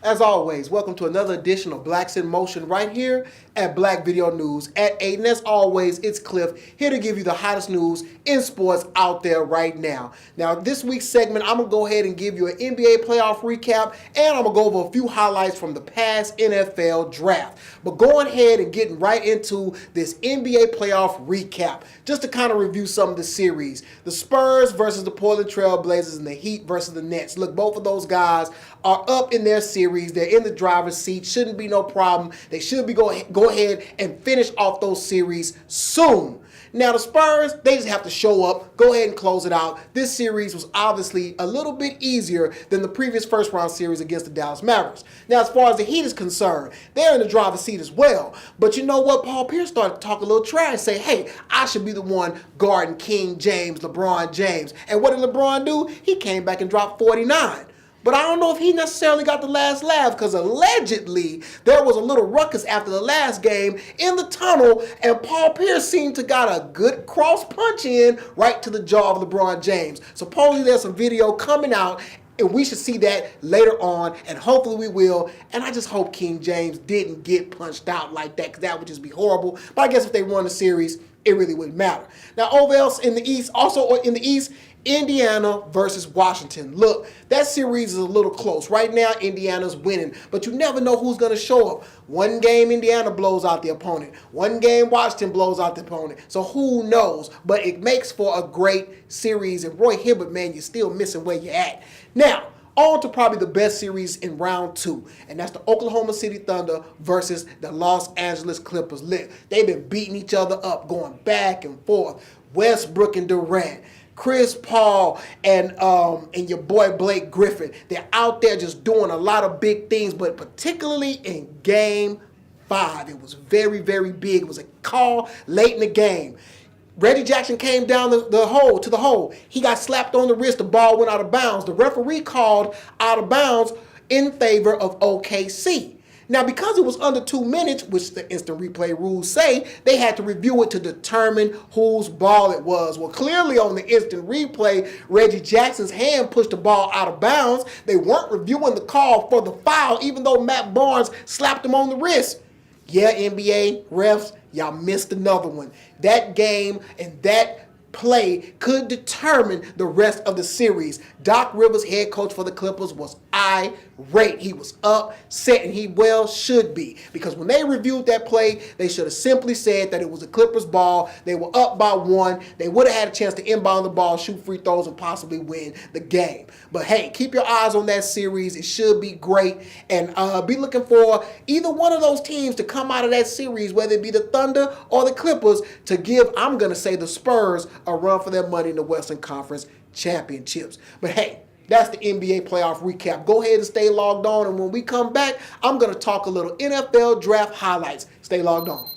As always, welcome to another edition of Blacks in Motion right here at Black Video News at 8. And as always, it's Cliff here to give you the hottest news in sports out there right now. Now, this week's segment, I'm going to go ahead and give you an NBA playoff recap, and I'm going to go over a few highlights from the past NFL draft. But going ahead and getting right into this NBA playoff recap, just to kind of review some of the series. The Spurs versus the Portland Trail Blazers and the Heat versus the Nets. Look, both of those guys are up in their series. They're in the driver's seat. Shouldn't be no problem. They should be go ahead and finish off those series soon. Now, the Spurs, they just have to show up, go ahead and close it out. This series was obviously a little bit easier than the previous first-round series against the Dallas Mavericks. Now, as far as the Heat is concerned, they're in the driver's seat as well. But you know what? Paul Pierce started to talk a little trash, say, hey, I should be the one guarding King James, LeBron James. And what did LeBron do? He came back and dropped 49. But I don't know if he necessarily got the last laugh, because allegedly there was a little ruckus after the last game in the tunnel, and Paul Pierce seemed to got a good cross punch in right to the jaw of LeBron James. Supposedly there's some video coming out, and we should see that later on, and hopefully we will. And I just hope King James didn't get punched out like that, because that would just be horrible. But I guess if they won the series, it really wouldn't matter. Now, over else in the East, also in the East, Indiana versus Washington. Look, that series is a little close. Right now, Indiana's winning, but you never know who's going to show up. One game, Indiana blows out the opponent. One game, Washington blows out the opponent. So who knows? But it makes for a great series. And Roy Hibbert, man, you're still missing where you're at. Now, on to probably the best series in round two, and that's the Oklahoma City Thunder versus the Los Angeles Clippers. They've been beating each other up, going back and forth. Westbrook and Durant, Chris Paul, and your boy Blake Griffin. They're out there just doing a lot of big things, but particularly in Game 5, it was very, very big. It was a call late in the game. Reggie Jackson came down the hole. He got slapped on the wrist. The ball went out of bounds. The referee called out of bounds in favor of OKC. Now, because it was under 2 minutes, which the instant replay rules say, they had to review it to determine whose ball it was. Well, clearly on the instant replay, Reggie Jackson's hand pushed the ball out of bounds. They weren't reviewing the call for the foul, even though Matt Barnes slapped him on the wrist. Yeah, NBA refs, y'all missed another one. That game and that play could determine the rest of the series. Doc Rivers, head coach for the Clippers, was irate. He was upset, and he well should be, because when they reviewed that play, they should have simply said that it was a Clippers ball. They were up by 1. They would have had a chance to inbound the ball, shoot free throws, and possibly win the game. But hey, keep your eyes on that series. It should be great, and be looking for either one of those teams to come out of that series, whether it be the Thunder or the Clippers, to give, I'm going to say, the Spurs a run for their money in the Western Conference Championships. But hey, that's the NBA playoff recap. Go ahead and stay logged on, and when we come back, I'm going to talk a little NFL draft highlights. Stay logged on.